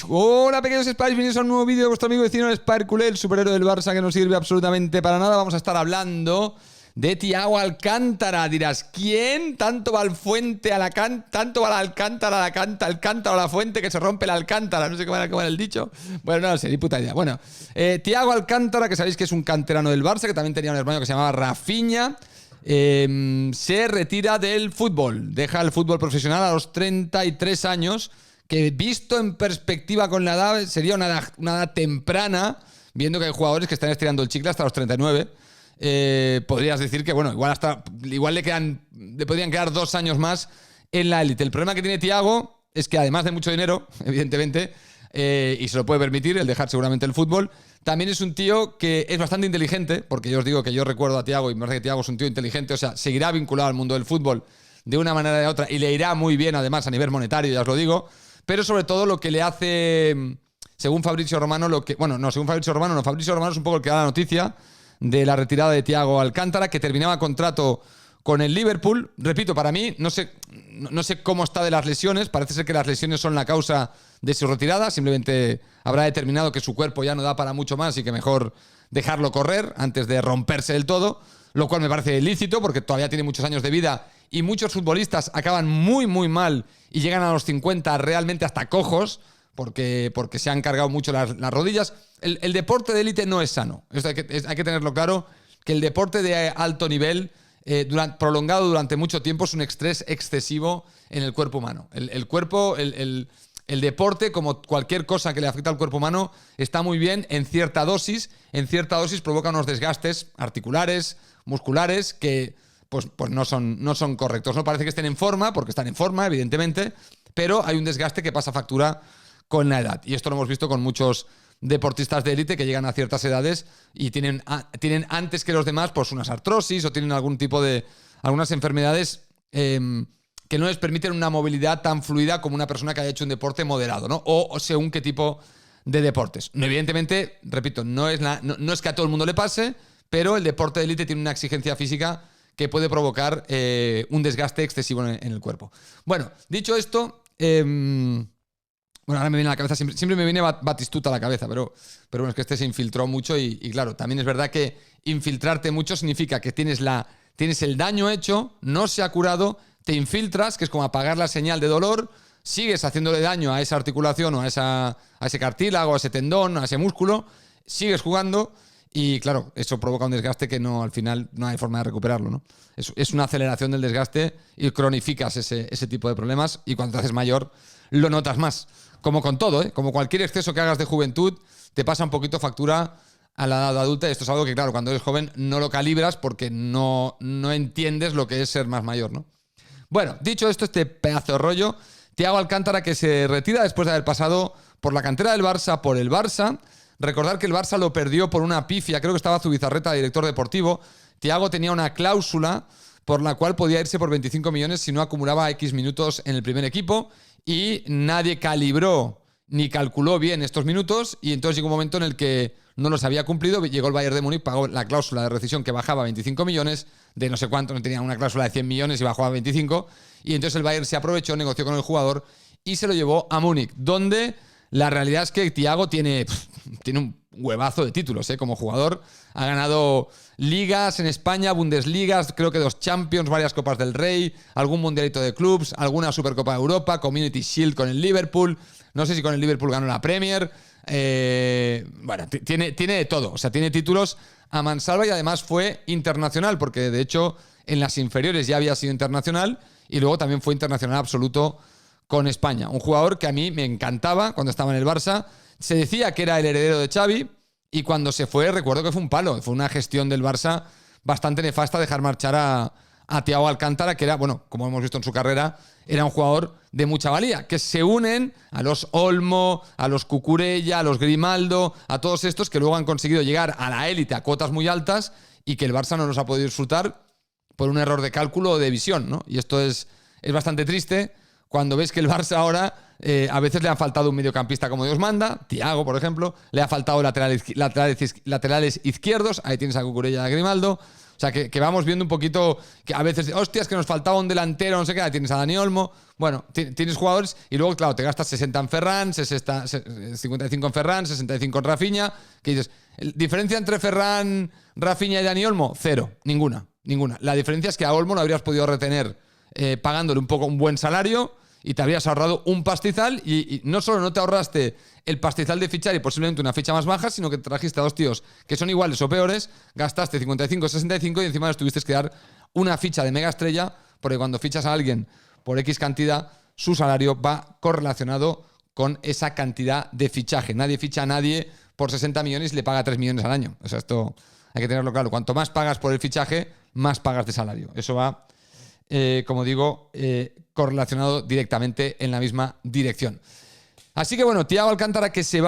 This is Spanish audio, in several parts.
Hola pequeños Spies, bienvenidos a un nuevo vídeo de vuestro amigo vecino el Spy Culé, el superhéroe del Barça que no sirve absolutamente para nada. Vamos a estar hablando de Thiago Alcántara. Dirás, ¿quién? Tanto va al fuente a la tanto va al Alcántara, Alcántara a la fuente que se rompe la Alcántara. No sé cómo era el dicho. Bueno, no sé, ni puta idea. Bueno, Thiago Alcántara, que sabéis que es un canterano del Barça, que también tenía un hermano que se llamaba Rafinha. Se retira del fútbol. Deja el fútbol profesional a los 33 años. Que visto en perspectiva con la edad, sería una edad temprana, viendo que hay jugadores que están estirando el chicle hasta los 39. Podrías decir que, bueno, igual le podrían quedar 2 años más en la élite. El problema que tiene Thiago es que, además de mucho dinero, evidentemente, y se lo puede permitir, el dejar seguramente el fútbol, también es un tío que es bastante inteligente, porque yo os digo que yo recuerdo a Thiago y me parece que Thiago es un tío inteligente, o sea, seguirá vinculado al mundo del fútbol de una manera o de otra y le irá muy bien, además, a nivel monetario, ya os lo digo. Pero sobre todo lo que le hace, según Fabrizio Romano, Fabrizio Romano es un poco el que da la noticia de la retirada de Thiago Alcántara, que terminaba contrato con el Liverpool. Repito, para mí, no sé cómo está de las lesiones, parece ser que las lesiones son la causa de su retirada, simplemente habrá determinado que su cuerpo ya no da para mucho más y que mejor dejarlo correr antes de romperse del todo, lo cual me parece ilícito porque todavía tiene muchos años de vida y muchos futbolistas acaban muy, muy mal y llegan a los 50 realmente hasta cojos porque se han cargado mucho las rodillas. El deporte de élite no es sano. Esto hay que tenerlo claro, que el deporte de alto nivel prolongado durante mucho tiempo es un estrés excesivo en el cuerpo humano. El deporte, como cualquier cosa que le afecta al cuerpo humano, está muy bien en cierta dosis. En cierta dosis provoca unos desgastes articulares, musculares, que pues no son correctos. No parece que estén en forma, porque están en forma, evidentemente, pero hay un desgaste que pasa factura con la edad. Y esto lo hemos visto con muchos deportistas de élite que llegan a ciertas edades y tienen antes que los demás pues unas artrosis o tienen algunas enfermedades que no les permiten una movilidad tan fluida como una persona que haya hecho un deporte moderado, ¿no? O según qué tipo de deportes. No, evidentemente, repito, no es que a todo el mundo le pase, pero el deporte de élite tiene una exigencia física que puede provocar un desgaste excesivo en el cuerpo. Bueno, dicho esto, ahora me viene a la cabeza, siempre me viene Batistuta a la cabeza, pero bueno, es que este se infiltró mucho y claro, también es verdad que infiltrarte mucho significa que tienes el daño hecho, no se ha curado, te infiltras, que es como apagar la señal de dolor, sigues haciéndole daño a esa articulación o a ese cartílago, a ese tendón, a ese músculo, sigues jugando. Y claro, eso provoca un desgaste que al final no hay forma de recuperarlo, ¿no? Es una aceleración del desgaste y cronificas ese tipo de problemas y cuando te haces mayor lo notas más. Como con todo, ¿eh? Como cualquier exceso que hagas de juventud, te pasa un poquito factura a la edad adulta. Y esto es algo que, claro, cuando eres joven no lo calibras porque no entiendes lo que es ser más mayor, ¿no? Bueno, dicho esto, este pedazo de rollo, Thiago Alcántara que se retira después de haber pasado por la cantera del Barça, por el Barça. Recordar que el Barça lo perdió por una pifia, creo que estaba Zubizarreta, director deportivo. Thiago tenía una cláusula por la cual podía irse por 25 millones si no acumulaba X minutos en el primer equipo y nadie calibró ni calculó bien estos minutos y entonces llegó un momento en el que no los había cumplido, llegó el Bayern de Múnich, pagó la cláusula de rescisión que bajaba a 25 millones, de no sé cuánto, no tenía una cláusula de 100 millones y bajó a 25 y entonces el Bayern se aprovechó, negoció con el jugador y se lo llevó a Múnich, donde la realidad es que Thiago tiene un huevazo de títulos, como jugador. Ha ganado ligas en España, Bundesligas, creo que 2 Champions, varias Copas del Rey, algún mundialito de clubs, alguna Supercopa de Europa, Community Shield con el Liverpool. No sé si con el Liverpool ganó la Premier. Bueno, tiene de todo. O sea, tiene títulos a mansalva y además fue internacional, porque de hecho en las inferiores ya había sido internacional y luego también fue internacional absoluto con España. Un jugador que a mí me encantaba cuando estaba en el Barça. Se decía que era el heredero de Xavi y cuando se fue recuerdo que fue un palo. Fue una gestión del Barça bastante nefasta dejar marchar a Thiago Alcántara, que era, bueno, como hemos visto en su carrera, era un jugador de mucha valía, que se unen a los Olmo, a los Cucurella, a los Grimaldo, a todos estos que luego han conseguido llegar a la élite a cuotas muy altas y que el Barça no los ha podido disfrutar por un error de cálculo o de visión, ¿no? Y esto es bastante triste cuando ves que el Barça ahora a veces le ha faltado un mediocampista como Dios manda, Thiago, por ejemplo, le ha faltado laterales izquierdos, ahí tienes a Cucurella y a Grimaldo. O sea, que vamos viendo un poquito que a veces, hostias, que nos faltaba un delantero, no sé qué, tienes a Dani Olmo. Bueno, tienes jugadores y luego, claro, te gastas 60 en Ferran, 55 en Ferran, 65 en Rafinha. Que dices, ¿diferencia entre Ferran, Rafinha y Dani Olmo? Cero, ninguna. La diferencia es que a Olmo lo habrías podido retener pagándole un buen salario y te habrías ahorrado un pastizal y no solo no te ahorraste el pastizal de fichar y posiblemente una ficha más baja, sino que te trajiste a dos tíos que son iguales o peores, gastaste 55, 65 y encima les tuviste que dar una ficha de mega estrella, porque cuando fichas a alguien por X cantidad, su salario va correlacionado con esa cantidad de fichaje. Nadie ficha a nadie por 60 millones y le paga 3 millones al año. O sea, esto hay que tenerlo claro. Cuanto más pagas por el fichaje, más pagas de salario. Eso va, como digo, correlacionado directamente en la misma dirección. Así que bueno, Thiago Alcántara que se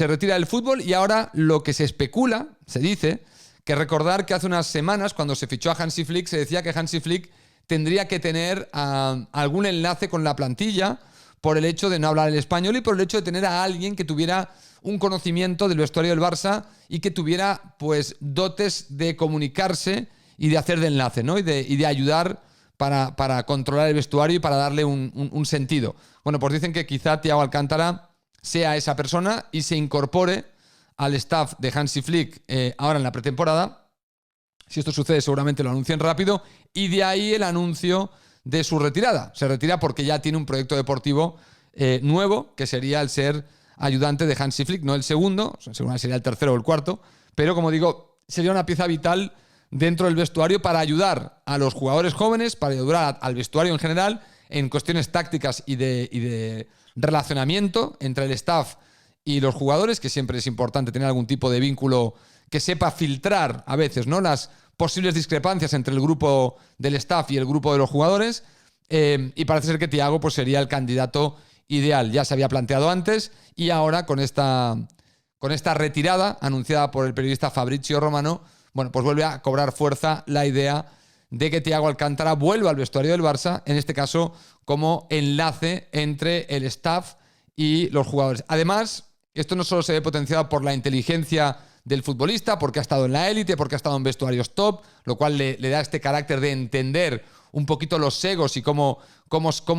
retira del fútbol y ahora lo que se especula, se dice, que recordar que hace unas semanas cuando se fichó a Hansi Flick se decía que Hansi Flick tendría que tener algún enlace con la plantilla por el hecho de no hablar el español y por el hecho de tener a alguien que tuviera un conocimiento del vestuario del Barça y que tuviera pues dotes de comunicarse y de hacer de enlace, ¿no? y de ayudar para controlar el vestuario y para darle un sentido. Bueno, pues dicen que quizá Thiago Alcántara sea esa persona y se incorpore al staff de Hansi Flick ahora en la pretemporada. Si esto sucede, seguramente lo anuncien rápido y de ahí el anuncio de su retirada. Se retira porque ya tiene un proyecto deportivo nuevo, que sería el ser ayudante de Hansi Flick, no el segundo, seguramente sería el tercero o el cuarto, pero como digo, sería una pieza vital dentro del vestuario para ayudar a los jugadores jóvenes, para ayudar al vestuario en general en cuestiones tácticas y de relacionamiento entre el staff y los jugadores, que siempre es importante tener algún tipo de vínculo que sepa filtrar a veces, ¿no?, las posibles discrepancias entre el grupo del staff y el grupo de los jugadores. Y parece ser que Thiago pues, sería el candidato ideal. Ya se había planteado antes y ahora con esta retirada anunciada por el periodista Fabrizio Romano, bueno, pues vuelve a cobrar fuerza la idea de que Thiago Alcántara vuelva al vestuario del Barça, en este caso como enlace entre el staff y los jugadores. Además, esto no solo se ve potenciado por la inteligencia del futbolista, porque ha estado en la élite, porque ha estado en vestuarios top, lo cual le da este carácter de entender un poquito los egos y cómo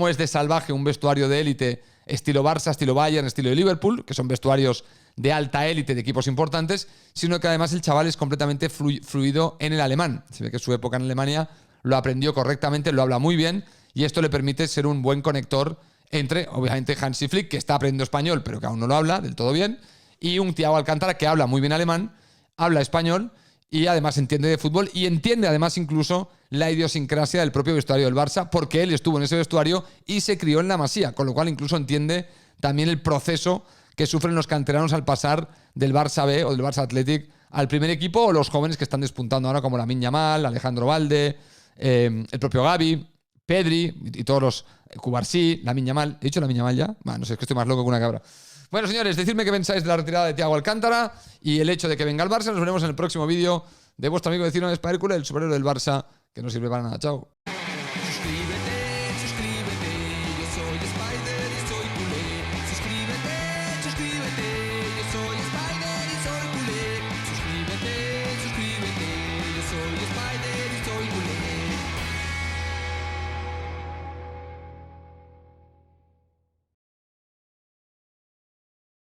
es de salvaje un vestuario de élite estilo Barça, estilo Bayern, estilo de Liverpool, que son vestuarios de alta élite de equipos importantes, sino que además el chaval es completamente fluido en el alemán. Se ve que su época en Alemania lo aprendió correctamente, lo habla muy bien y esto le permite ser un buen conector entre, obviamente, Hansi Flick, que está aprendiendo español, pero que aún no lo habla del todo bien, y un Thiago Alcántara que habla muy bien alemán, habla español y además entiende de fútbol y entiende además incluso la idiosincrasia del propio vestuario del Barça, porque él estuvo en ese vestuario y se crió en la Masía, con lo cual incluso entiende también el proceso que sufren los canteranos al pasar del Barça B o del Barça Athletic al primer equipo, o los jóvenes que están despuntando ahora como Lamine Yamal, Alejandro Valde, el propio Gavi, Pedri y todos los Cubarsí, Lamine Yamal. ¿He dicho Lamine Yamal ya? No sé, es que estoy más loco que una cabra. Bueno, señores, decidme qué pensáis de la retirada de Thiago Alcántara y el hecho de que venga el Barça. Nos veremos en el próximo vídeo de vuestro amigo vecino de Spider-Cool, el superhéroe del Barça, que no sirve para nada. Chao.